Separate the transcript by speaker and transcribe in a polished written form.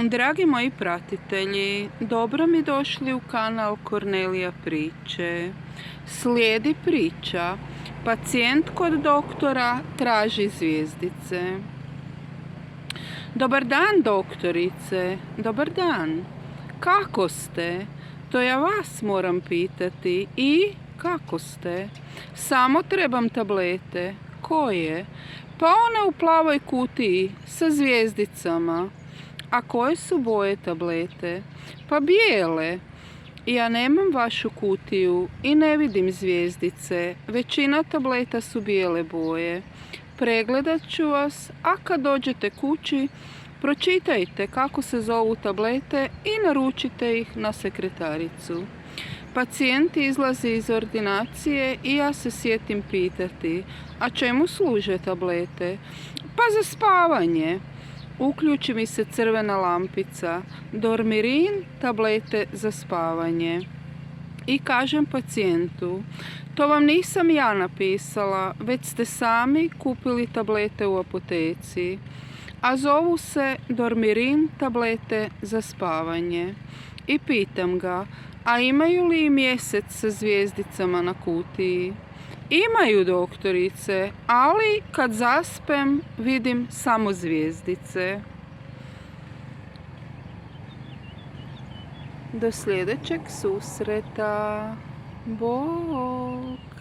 Speaker 1: Dragi moji pratitelji, dobro mi došli u kanal Kornelija priče. Slijedi priča. Pacijent kod doktora traži zvjezdice. Dobar dan, doktorice. Dobar dan. Kako ste? To ja vas moram pitati. I kako ste? Samo trebam tablete. Koje? Pa one u plavoj kutiji sa zvjezdicama. A koje su boje tablete? Pa bijele. Ja nemam vašu kutiju i ne vidim zvjezdice. Većina tableta su bijele boje. Pregledat ću vas, a kad dođete kući, pročitajte kako se zovu tablete i naručite ih na sekretaricu. Pacijent izlazi iz ordinacije i ja se sjetim pitati, a čemu služe tablete? Pa za spavanje. Uključi mi se crvena lampica. Dormirin, tablete za spavanje. I kažem pacijentu, to vam nisam ja napisala, već ste sami kupili tablete u apoteci. A zovu se Dormirin, tablete za spavanje. I pitam ga, a imaju li i mjesec sa zvijezdicama na kutiji? Imaju, doktorice, ali kad zaspem vidim samo zvjezdice. Do sljedećeg susreta. Bog!